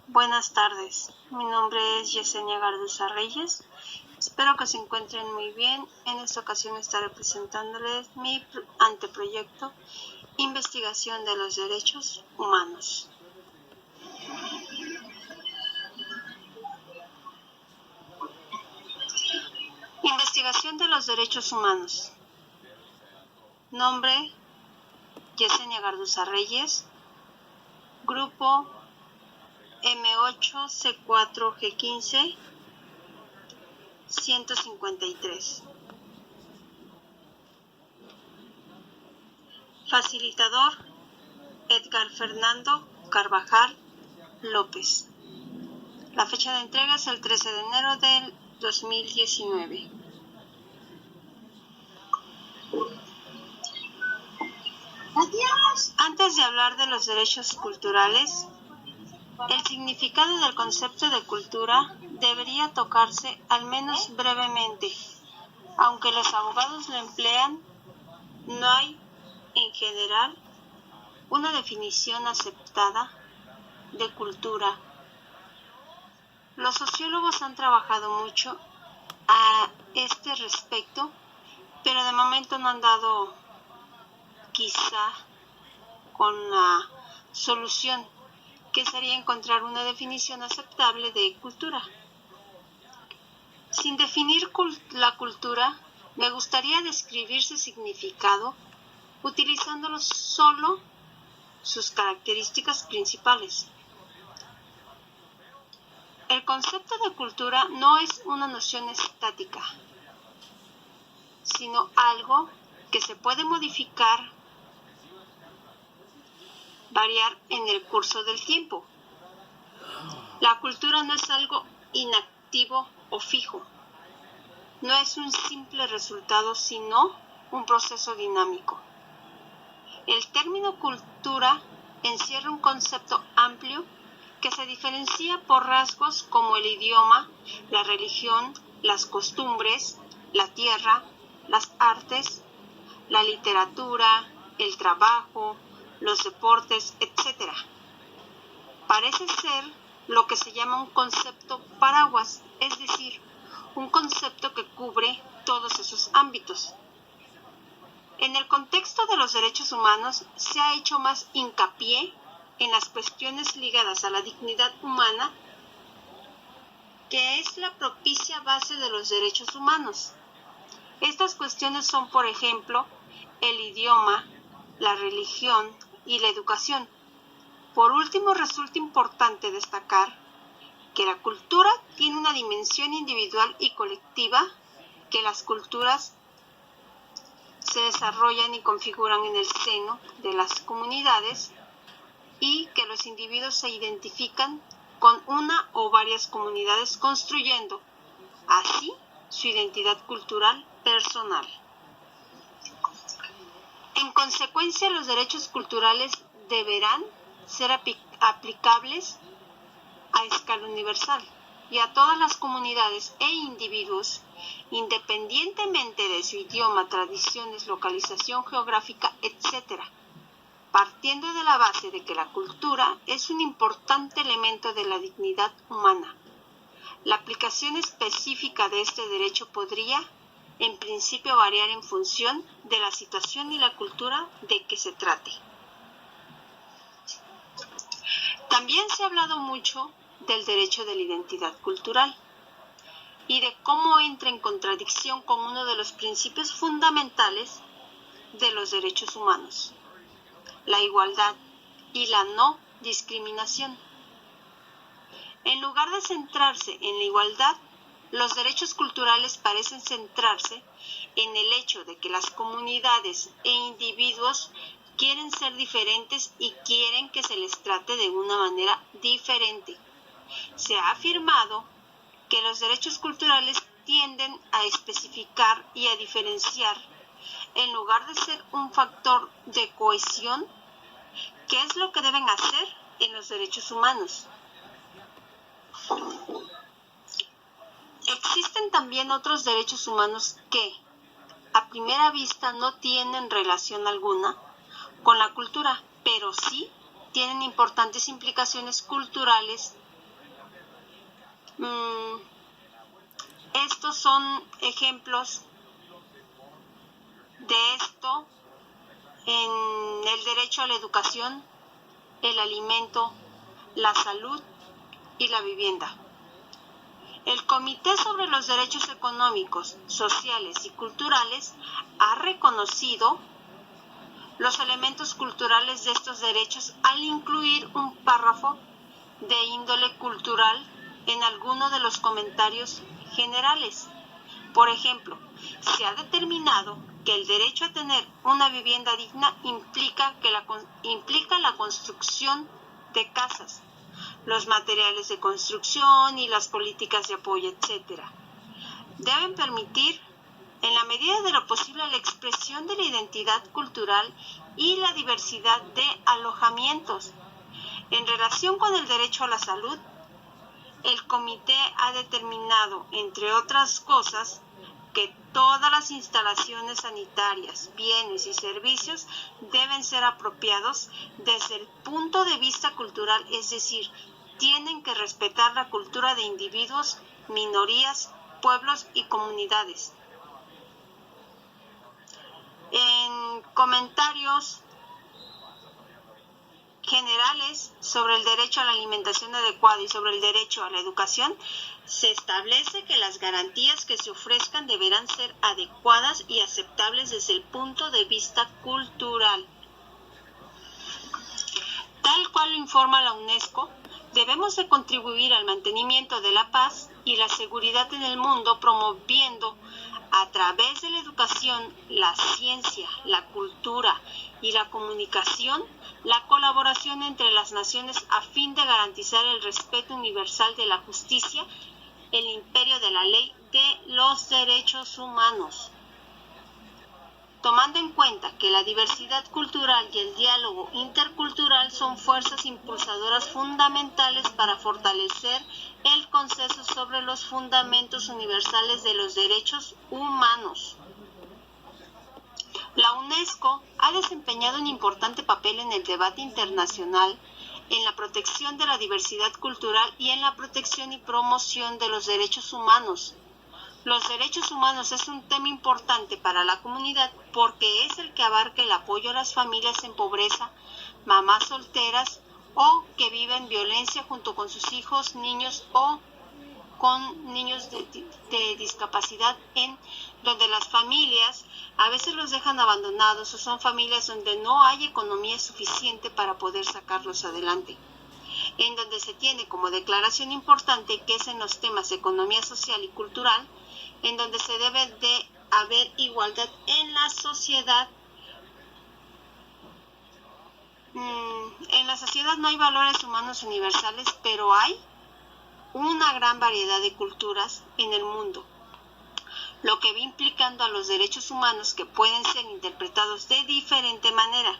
Buenas tardes, mi nombre es Yesenia Garduza Reyes. Espero que se encuentren muy bien. En esta ocasión estaré presentándoles mi anteproyecto Investigación de los Derechos Humanos. Investigación de los Derechos Humanos. Nombre: Yesenia Garduza Reyes. Grupo M8C4G15 153. Facilitador: Edgar Fernando Carvajal López. La fecha de entrega es el 13 de enero del 2019. Antes de hablar de los derechos culturales, el significado del concepto de cultura debería tocarse al menos brevemente. Aunque los abogados lo emplean, no hay, en general, una definición aceptada de cultura. Los sociólogos han trabajado mucho a este respecto, pero de momento no han dado quizá con la solución, que sería encontrar una definición aceptable de cultura. Sin definir la cultura, me gustaría describir su significado utilizándolo solo sus características principales. El concepto de cultura no es una noción estática, sino algo que se puede modificar, variar en el curso del tiempo. La cultura no es algo inactivo o fijo. No es un simple resultado, sino un proceso dinámico. El término cultura encierra un concepto amplio que se diferencia por rasgos como el idioma, la religión, las costumbres, la tierra, las artes, la literatura, el trabajo, los deportes, etc. Parece ser lo que se llama un concepto paraguas, es decir, un concepto que cubre todos esos ámbitos. En el contexto de los derechos humanos se ha hecho más hincapié en las cuestiones ligadas a la dignidad humana, que es la propicia base de los derechos humanos. Estas cuestiones son, por ejemplo, el idioma, la religión y la educación. Por último, resulta importante destacar que la cultura tiene una dimensión individual y colectiva, que las culturas se desarrollan y configuran en el seno de las comunidades y que los individuos se identifican con una o varias comunidades, construyendo así su identidad cultural personal. En consecuencia, los derechos culturales deberán ser aplicables a escala universal y a todas las comunidades e individuos, independientemente de su idioma, tradiciones, localización geográfica, etc., partiendo de la base de que la cultura es un importante elemento de la dignidad humana. La aplicación específica de este derecho podría, en principio, variar en función de la situación y la cultura de que se trate. También se ha hablado mucho del derecho de la identidad cultural y de cómo entra en contradicción con uno de los principios fundamentales de los derechos humanos: la igualdad y la no discriminación. En lugar de centrarse en la igualdad, los derechos culturales parecen centrarse en el hecho de que las comunidades e individuos quieren ser diferentes y quieren que se les trate de una manera diferente. Se ha afirmado que los derechos culturales tienden a especificar y a diferenciar, en lugar de ser un factor de cohesión, ¿qué es lo que deben hacer en los derechos humanos? Existen también otros derechos humanos que, a primera vista, no tienen relación alguna con la cultura, pero sí tienen importantes implicaciones culturales. Estos son ejemplos de esto en el derecho a la educación, el alimento, la salud y la vivienda. El Comité sobre los Derechos Económicos, Sociales y Culturales ha reconocido los elementos culturales de estos derechos al incluir un párrafo de índole cultural en alguno de los comentarios generales. Por ejemplo, se ha determinado que el derecho a tener una vivienda digna implica la construcción de casas, los materiales de construcción y las políticas de apoyo, etc. Deben permitir, en la medida de lo posible, la expresión de la identidad cultural y la diversidad de alojamientos. En relación con el derecho a la salud, el comité ha determinado, entre otras cosas, que todas las instalaciones sanitarias, bienes y servicios deben ser apropiados desde el punto de vista cultural, es decir, tienen que respetar la cultura de individuos, minorías, pueblos y comunidades. En comentarios generales sobre el derecho a la alimentación adecuada y sobre el derecho a la educación, se establece que las garantías que se ofrezcan deberán ser adecuadas y aceptables desde el punto de vista cultural. Tal cual lo informa la UNESCO, debemos de contribuir al mantenimiento de la paz y la seguridad en el mundo, promoviendo a través de la educación, la ciencia, la cultura y la comunicación, la colaboración entre las naciones a fin de garantizar el respeto universal de la justicia, el imperio de la ley de los derechos humanos. Tomando en cuenta que la diversidad cultural y el diálogo intercultural son fuerzas impulsadoras fundamentales para fortalecer el consenso sobre los fundamentos universales de los derechos humanos. La UNESCO ha desempeñado un importante papel en el debate internacional, en la protección de la diversidad cultural y en la protección y promoción de los derechos humanos. Los derechos humanos es un tema importante para la comunidad porque es el que abarca el apoyo a las familias en pobreza, mamás solteras o que viven violencia junto con sus hijos, niños o con niños de discapacidad, en donde las familias a veces los dejan abandonados o son familias donde no hay economía suficiente para poder sacarlos adelante. En donde se tiene como declaración importante que es en los temas de economía social y cultural, en donde se debe de haber igualdad en la sociedad. En la sociedad no hay valores humanos universales, pero hay una gran variedad de culturas en el mundo, lo que va implicando a los derechos humanos que pueden ser interpretados de diferente manera.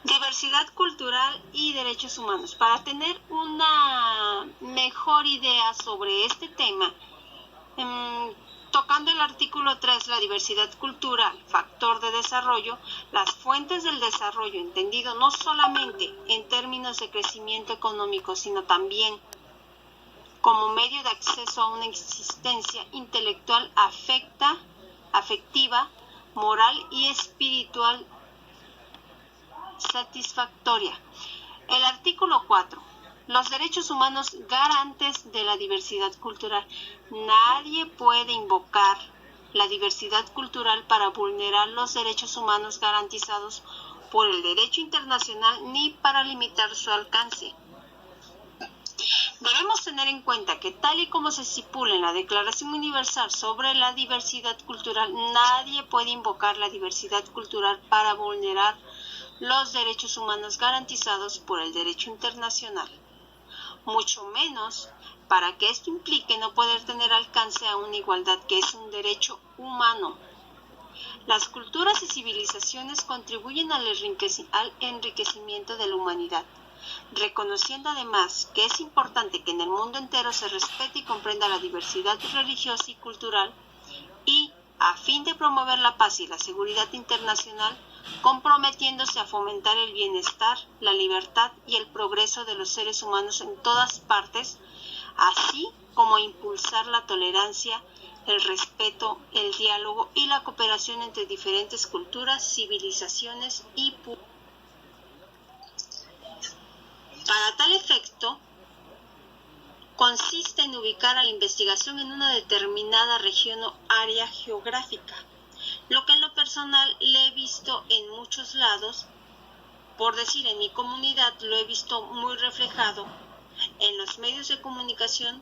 Diversidad cultural y derechos humanos. Para tener una mejor idea sobre este tema, tocando el artículo 3, la diversidad cultural, factor de desarrollo, las fuentes del desarrollo, entendido no solamente en términos de crecimiento económico, sino también como medio de acceso a una existencia intelectual, afectiva, moral y espiritual satisfactoria. El artículo 4. Los derechos humanos garantes de la diversidad cultural. Nadie puede invocar la diversidad cultural para vulnerar los derechos humanos garantizados por el derecho internacional ni para limitar su alcance. Debemos tener en cuenta que tal y como se estipula en la Declaración Universal sobre la Diversidad Cultural, nadie puede invocar la diversidad cultural para vulnerar los derechos humanos garantizados por el derecho internacional, mucho menos para que esto implique no poder tener alcance a una igualdad que es un derecho humano. Las culturas y civilizaciones contribuyen al enriquecimiento de la humanidad, reconociendo además que es importante que en el mundo entero se respete y comprenda la diversidad religiosa y cultural y, a fin de promover la paz y la seguridad internacional, comprometiéndose a fomentar el bienestar, la libertad y el progreso de los seres humanos en todas partes, así como a impulsar la tolerancia, el respeto, el diálogo y la cooperación entre diferentes culturas, civilizaciones y pueblos. Para tal efecto, consiste en ubicar a la investigación en una determinada región o área geográfica, lo que en lo personal le he visto en muchos lados, por decir, en mi comunidad lo he visto muy reflejado en los medios de comunicación,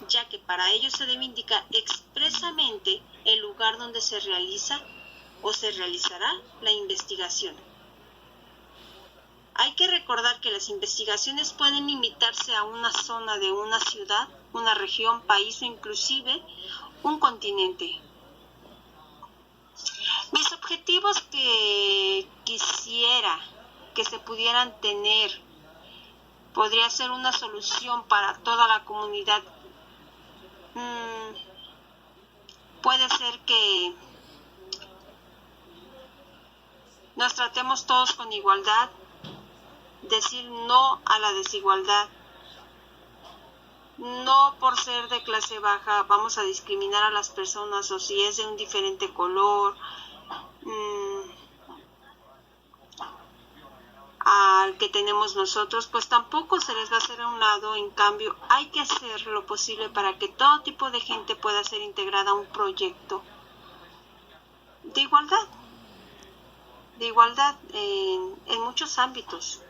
ya que para ello se debe indicar expresamente el lugar donde se realiza o se realizará la investigación. Hay que recordar que las investigaciones pueden limitarse a una zona de una ciudad, una región, país o inclusive un continente. Mis objetivos que quisiera que se pudieran tener podría ser una solución para toda la comunidad. Puede ser que nos tratemos todos con igualdad, decir no a la desigualdad. No por ser de clase baja vamos a discriminar a las personas, o si es de un diferente color, al que tenemos nosotros, pues tampoco se les va a hacer a un lado. En cambio, hay que hacer lo posible para que todo tipo de gente pueda ser integrada a un proyecto de igualdad en muchos ámbitos.